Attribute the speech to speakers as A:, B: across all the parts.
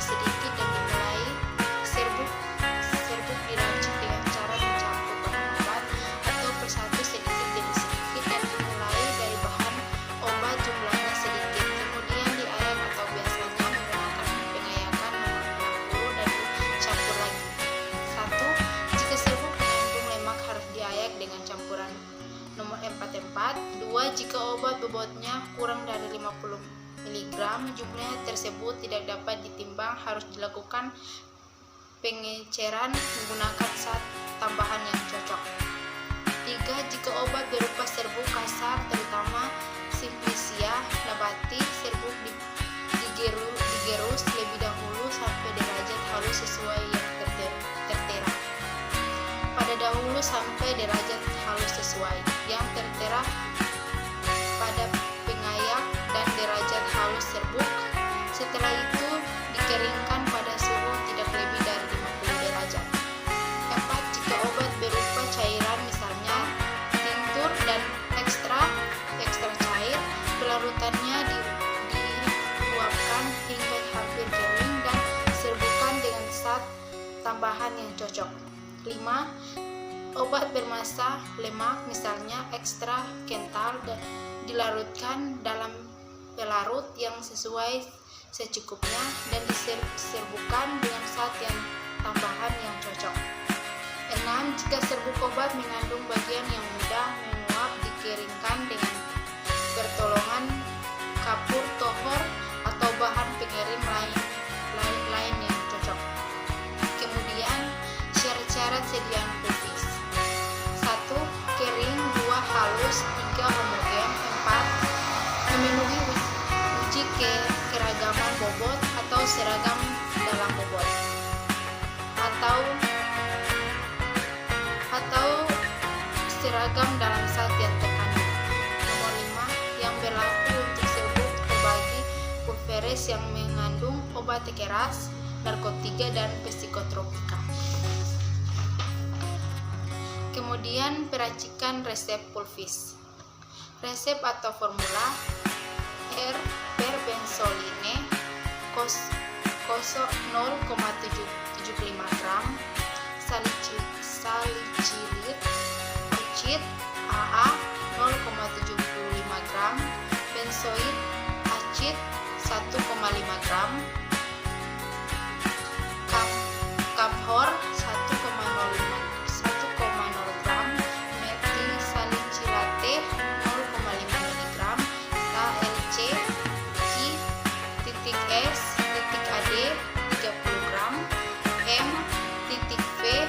A: sedikit dan dimulai serbuk diracik dengan cara mencampur bahan obat atau persatu sedikit demi sedikit dan dimulai dari bahan obat jumlahnya sedikit, kemudian diayak atau biasanya menggunakan pengayakan nomor 50 dan dicampur lagi. 1. Jika serbuk mengandung lemak harus diayak dengan campuran nomor 4-4. 2. Jika obat bobotnya kurang dari 50 mg, jumlah tersebut tidak dapat ditimbang, harus dilakukan pengeceran menggunakan zat tambahan yang cocok. 3. Jika obat berupa serbuk kasar, terutama Simplicia nabati, serbuk digerus lebih dahulu sampai derajat halus sesuai yang tertera. Pada dahulu sampai derajat halus sesuai yang tertera pada pengayak dan derajat halus serbuk. Setelah itu dikeringkan pada suhu tidak lebih dari 50 derajat. 4. Jika obat berupa cairan misalnya tinktur dan ekstrak cair, pelarutannya diuapkan hingga hampir kering dan serbukan dengan zat tambahan yang cocok. 5. Obat bermassa lemak misalnya ekstra kental dan dilarutkan dalam pelarut yang sesuai secukupnya dan diserbukan dengan zat yang tambahan yang cocok. 6. Jika serbuk obat mengandung bagian yang mudah menguap, dikeringkan dengan pertolongan kapur tohor atau bahan pengering lain yang cocok. Kemudian syarat-syarat sediaan pulvis. 1. Kering. 2. Halus. 3. Homogen. 4. Memenuhi uji keragaman bobot atau seragam dalam bobot atau seragam dalam zat yang terkandung. Nomor 5. Yang berlaku untuk serbuk terbagi pulveris yang mengandung obat keras, narkotika dan psikotropika. Kemudian peracikan resep pulvis. Resep atau formula: R/benzoline 0,75 gram, salicilit acid AA 0,75 gram, benzoid acid 1,5 gram, camphor 1,0 gram, metisalicilate 0,5 mg, TLC G.S.AD 30 gram, M.V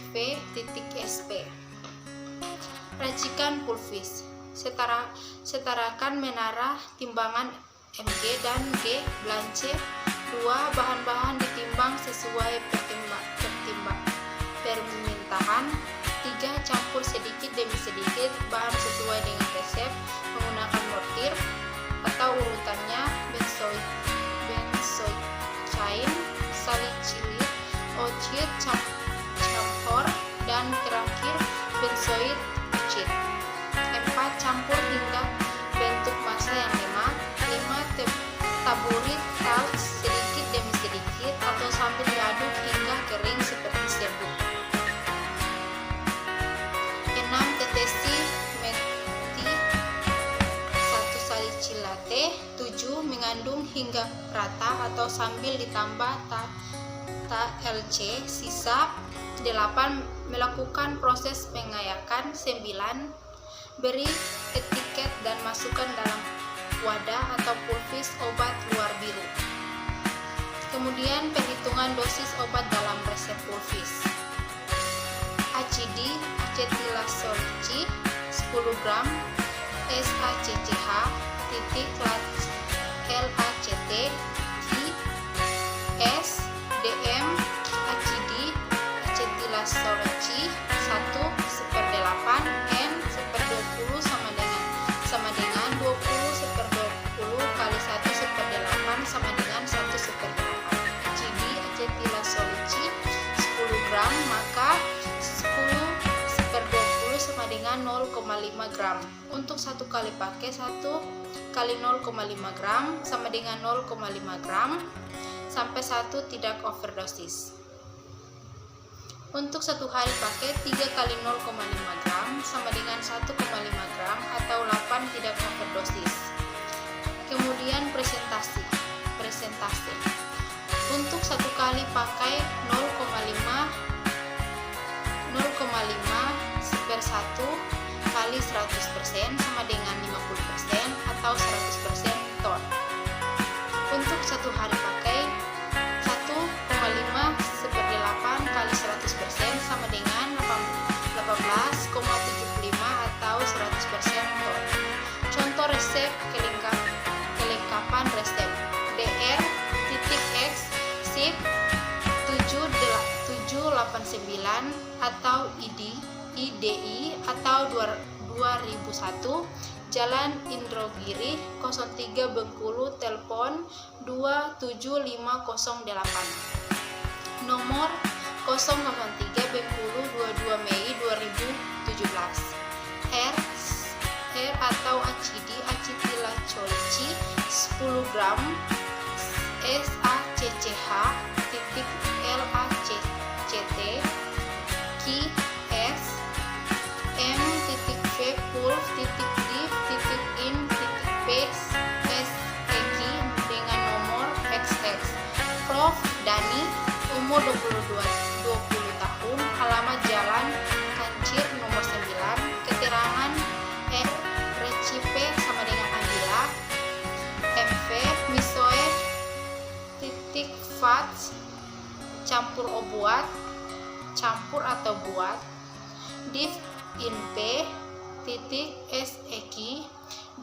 A: S.V.M.V.SP. Racikan pulvis. Setarakan menara timbangan mg dan g blanche. 2. Bahan-bahan ditimbang sesuai permintaan. 3. Campur sedikit demi sedikit bahan sesuai dengan resep menggunakan mortir atau urutannya benzoid cair, salicilit, acid, camphor, dan terakhir benzoid acid. 4. Campur hingga bentuk massa yang lemak. 5. Taburi talc sedikit demi sedikit atau sambil diaduk hingga kering seperti serbuk. 6. Tetesi meti 1 salicilate. 7. Mengandung hingga rata atau sambil ditambah TLC. Sisa. 8. Melakukan proses pengayakan. 9. Beri etiket dan masukkan dalam wadah atau pulvis obat luar biru. Kemudian perhitungan dosis obat dalam resep pulvis. ACD acetilasolci 10 gram, SACCH titik LACT S DM ACD acetilasolci 1/8 N/20 sama dengan 20/20 kali 1/8 sama dengan 1/8. ACD acetilasolci 10 gram, maka 10/20 gram. Untuk 1 kali pakai 1 kali 0,5 gram sama dengan 0,5 gram sampai 1 tidak overdosis. Untuk 1 hari pakai 3 kali 0,5 gram sama dengan 1,5 gram atau 8 tidak overdosis. Kemudian presentasi. Untuk 1 kali pakai 0,5 per 1 kali 100% sama dengan 50% atau 100% ton. Untuk 1 hari pakai 1,5 seperti 8 kali 100% sama dengan 18,75 atau 100% ton. Contoh resep kelengkapan resep DR.X SIP 789 atau IDI atau 2001 Jalan Indrogiri 03 Bengkulu, telepon 27508, nomor 003 Bengkulu 22 Mei 2017. R atau acetylcholine 10 gram, SACCH.LACT, Ki S, M.V Pulf.D.In.P SEK dengan nomor XX. Prof. Dani, umur 20 tahun, alamat Jalan Kancir nomor 9, keterangan R. Recipe sama dengan Andila, MV Misoe Fats campur atau buat, div in P SEK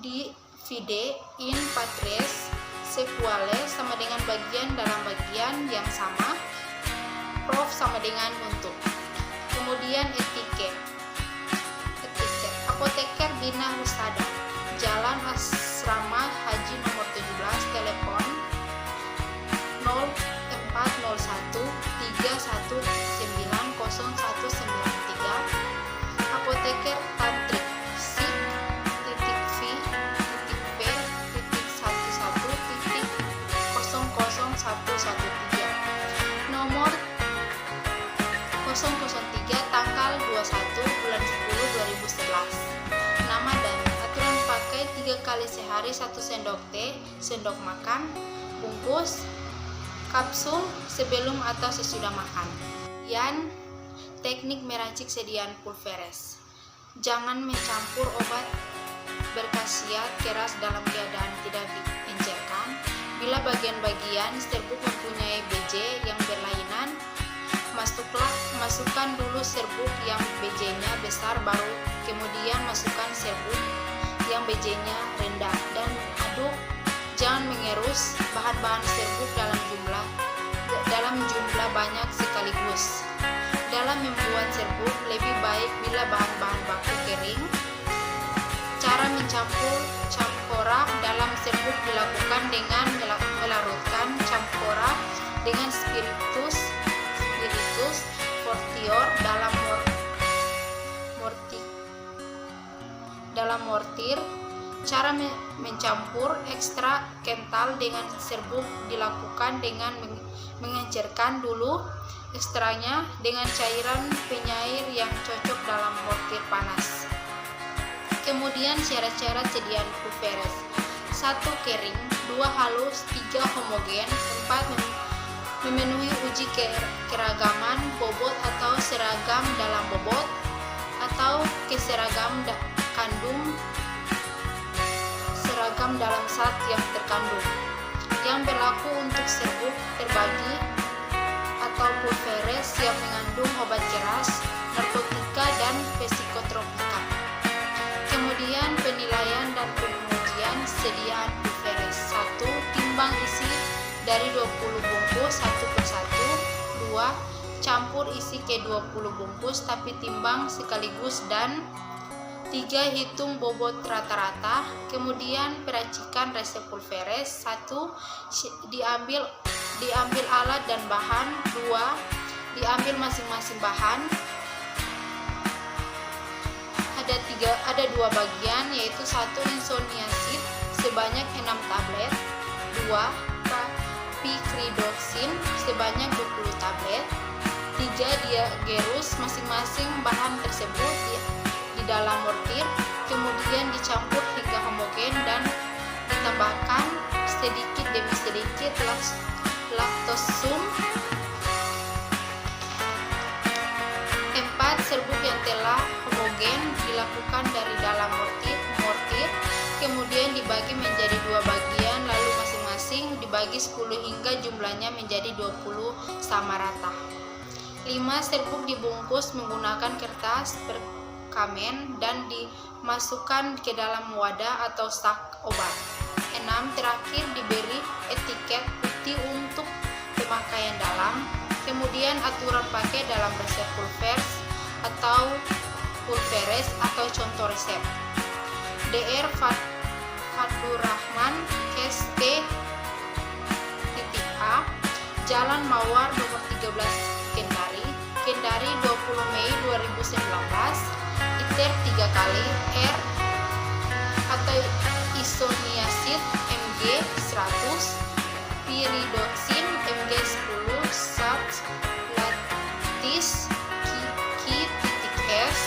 A: di vide in patres sequales sama dengan bagian dalam bagian yang sama, prof sama dengan untuk. Kemudian etiket apoteker Bina Husada, Jalan Asrama Haji nomor 17, telepon 0401 319 0193. Apoteker Tantrik SIP.V.11.00113, nomor 003 tanggal 21 bulan 10 2011. Nama dan aturan pakai 3 kali sehari 1 sendok teh, sendok makan, bungkus kapsul sebelum atau sesudah makan. Yan, teknik meracik sediaan pulveres. Jangan mencampur obat berkhasiat keras dalam keadaan tidak diencerkan. Bila bagian-bagian serbuk mempunyai BJ yang berlainan, masukkan dulu serbuk yang BJ-nya besar, baru kemudian masukkan serbuk yang BJ-nya rendah dan aduk. Jangan mengerus bahan-bahan serbuk dalam jumlah banyak sekaligus. Dalam membuat serbuk lebih baik bila bahan-bahan baku kering. Cara mencampur campora dalam serbuk dilakukan dengan melarutkan campora dengan spiritus fortior dalam mortir. Cara mencampur ekstra kental dengan serbuk dilakukan dengan mengencerkan dulu ekstranya dengan cairan penyair yang cocok dalam mortir panas. Kemudian syarat-syarat sediaan pulveres: 1 kering, 2 halus, 3 homogen, 4 memenuhi uji keragaman bobot atau seragam dalam bobot atau keseragam kandung seragam dalam zat yang terkandung. Yang berlaku untuk serbuk terbagi atau pulveres yang mengandung obat keras, narkotika, dan psikotropika. Kemudian penilaian dan pengujian sediaan pulveres. 1. Timbang isi dari 20 bungkus satu persatu. 2. Campur isi ke 20 bungkus tapi timbang sekaligus. Dan 3. Hitung bobot rata-rata. Kemudian peracikan resep pulveres. 1. Diambil alat dan bahan. 2. Diambil masing-masing bahan. Ada 2 dua bagian, yaitu 1 isoniazid sebanyak 6 tablet, 2 picridosine sebanyak 20 tablet, 3 diagerus. Masing-masing bahan tersebut di dalam mortir kemudian dicampur hingga homogen dan ditambahkan sedikit demi sedikit laktosum. 4. Serbuk yang telah homogen dilakukan dari dalam mortir kemudian dibagi menjadi 2 bagian, lalu masing-masing dibagi 10 hingga jumlahnya menjadi 20 sama rata. 5. Serbuk dibungkus menggunakan kertas perkamen dan dimasukkan ke dalam wadah atau sak obat. 6. Terakhir diberi etiket putih untuk pemakaian dalam. Kemudian aturan pakai dalam resep pulveres atau contoh resep. Dr. Faturrahman, ST.A, Jalan Mawar nomor 13 Kendari 20 Mei 2019, ITER 3 kali, R atau isoniazid Mg 100, pyridoxine Mg 10, sat latis Ki.S,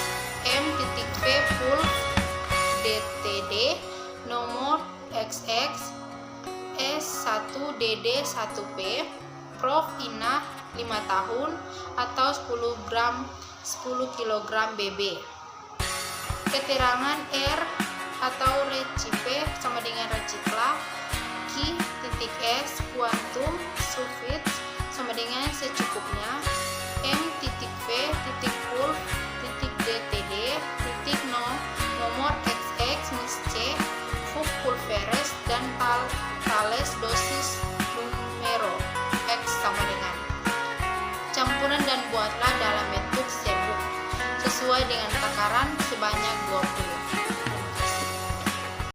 A: M.V full DTD nomor XX S1DD1P, Prof. Ina 5 tahun atau 10 kg BB. Keterangan R atau recipe sama dengan recicla, Ki.S kuantum sulfit sama dengan secukupnya, M.V full DTD nomor XX C Fug pulveres dan Thales dosis numero X sama dengan. Campuran dan buatlah dalam bentuk serbuk sesuai dengan takaran sebanyak 20.